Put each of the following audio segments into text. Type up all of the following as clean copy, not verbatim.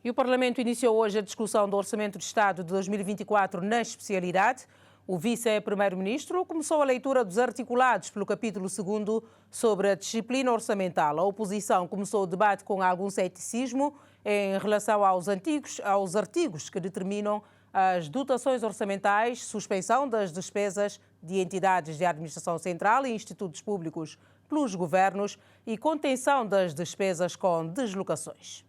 E o Parlamento iniciou hoje a discussão do Orçamento de Estado de 2024 na especialidade. O vice-primeiro-ministro começou a leitura dos articulados pelo capítulo 2º sobre a disciplina orçamental. A oposição começou o debate com algum ceticismo em relação aos artigos que determinam as dotações orçamentais, suspensão das despesas de entidades de administração central e institutos públicos pelos governos e contenção das despesas com deslocações.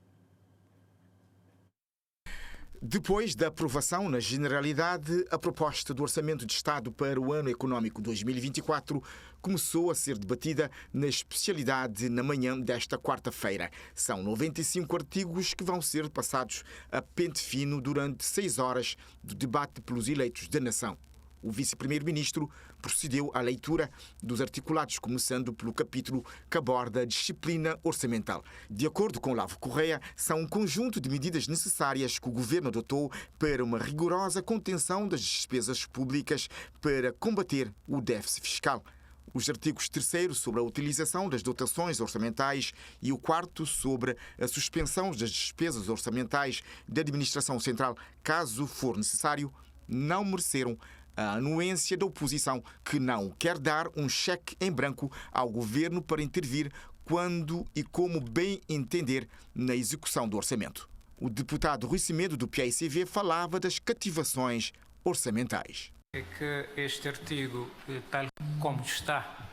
Depois da aprovação na Generalidade, a proposta do Orçamento de Estado para o ano económico 2024 começou a ser debatida na especialidade na manhã desta quarta-feira. São 95 artigos que vão ser passados a pente fino durante 6 horas do debate pelos eleitos da nação. O vice-primeiro-ministro procedeu à leitura dos articulados, começando pelo capítulo que aborda a disciplina orçamental. De acordo com Lavo Correia, são um conjunto de medidas necessárias que o governo adotou para uma rigorosa contenção das despesas públicas para combater o déficit fiscal. Os artigos 3º sobre a utilização das dotações orçamentais e o 4º sobre a suspensão das despesas orçamentais da administração central, caso for necessário, não mereceram a anuência da oposição, que não quer dar um cheque em branco ao governo para intervir quando e como bem entender na execução do orçamento. O deputado Rui Semedo, do PAICV, falava das cativações orçamentais. É que este artigo, tal como está,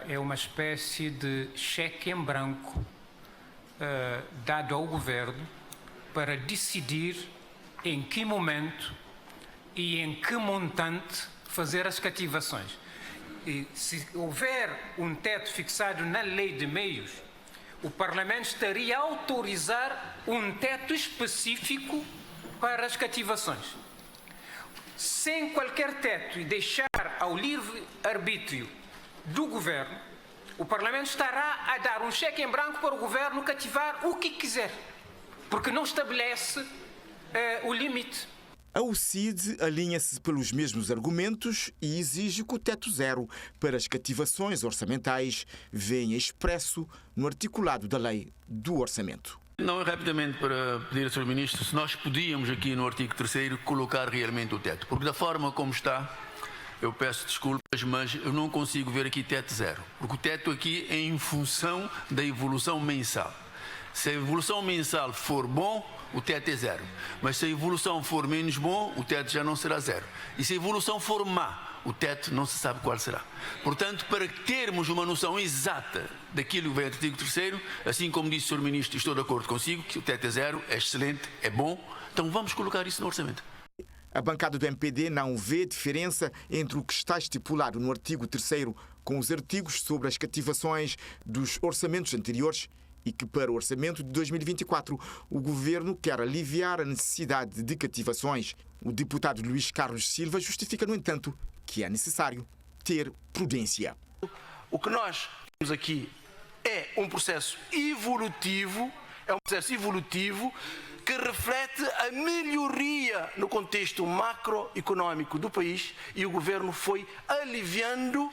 é uma espécie de cheque em branco dado ao governo para decidir em que momento e em que montante fazer as cativações. E se houver um teto fixado na lei de meios, o Parlamento estaria a autorizar um teto específico para as cativações. Sem qualquer teto e deixar ao livre-arbítrio do Governo, o Parlamento estará a dar um cheque em branco para o Governo cativar o que quiser, porque não estabelece o limite. A UCID alinha-se pelos mesmos argumentos e exige que o teto zero para as cativações orçamentais venha expresso no articulado da lei do orçamento. Não, rapidamente para pedir ao Sr. Ministro se nós podíamos aqui no artigo 3º colocar realmente o teto, porque da forma como está, eu peço desculpas, mas eu não consigo ver aqui teto zero, porque o teto aqui é em função da evolução mensal. Se a evolução mensal for bom, o teto é zero. Mas se a evolução for menos bom, o teto já não será zero. E se a evolução for má, o teto não se sabe qual será. Portanto, para termos uma noção exata daquilo que vem no artigo 3º, assim como disse o Sr. Ministro, estou de acordo consigo, que o teto é zero, é excelente, é bom, então vamos colocar isso no orçamento. A bancada do MPD não vê diferença entre o que está estipulado no artigo 3º com os artigos sobre as cativações dos orçamentos anteriores e que, para o orçamento de 2024, o governo quer aliviar a necessidade de cativações. O deputado Luís Carlos Silva justifica, no entanto, que é necessário ter prudência. O que nós temos aqui é um processo evolutivo, que reflete a melhoria no contexto macroeconómico do país, e o governo foi aliviando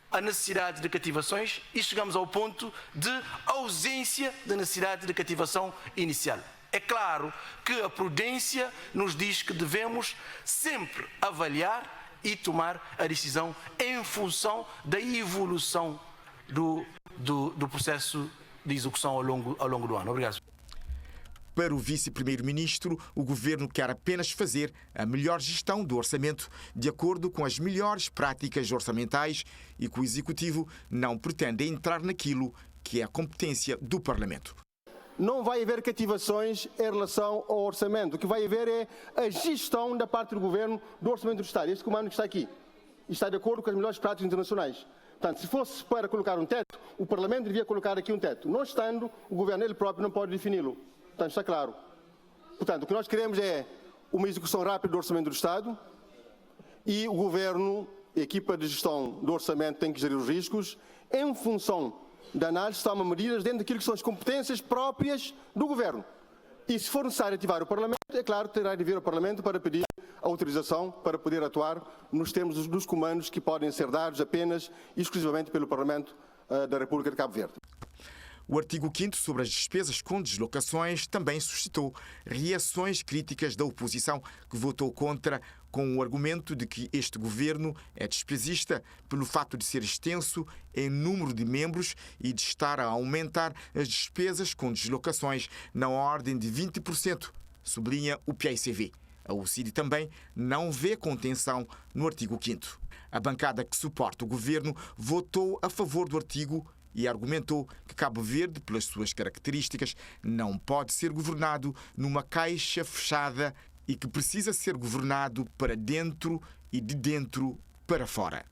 a necessidade de cativações e chegamos ao ponto de ausência da necessidade de cativação inicial. É claro que a prudência nos diz que devemos sempre avaliar e tomar a decisão em função da evolução do processo de execução ao longo do ano. Obrigado. Para o vice-primeiro-ministro, o governo quer apenas fazer a melhor gestão do orçamento de acordo com as melhores práticas orçamentais e que o executivo não pretende entrar naquilo que é a competência do Parlamento. Não vai haver cativações em relação ao orçamento. O que vai haver é a gestão da parte do governo do orçamento do Estado. Este comando que está aqui está de acordo com as melhores práticas internacionais. Portanto, se fosse para colocar um teto, o Parlamento devia colocar aqui um teto. Não estando, o governo ele próprio não pode defini-lo. Portanto, está claro. Portanto, o que nós queremos é uma execução rápida do Orçamento do Estado e o Governo, a equipa de gestão do Orçamento tem que gerir os riscos em função da análise, toma medidas dentro daquilo que são as competências próprias do Governo. E se for necessário ativar o Parlamento, é claro, terá de vir ao Parlamento para pedir a autorização para poder atuar nos termos dos comandos que podem ser dados apenas e exclusivamente pelo Parlamento da República de Cabo Verde. O artigo 5º sobre as despesas com deslocações também suscitou reações críticas da oposição, que votou contra com o argumento de que este governo é despesista pelo fato de ser extenso em número de membros e de estar a aumentar as despesas com deslocações na ordem de 20%, sublinha o PAICV. A UCID também não vê contenção no artigo 5º. A bancada que suporta o governo votou a favor do artigo e argumentou que Cabo Verde, pelas suas características, não pode ser governado numa caixa fechada e que precisa ser governado para dentro e de dentro para fora.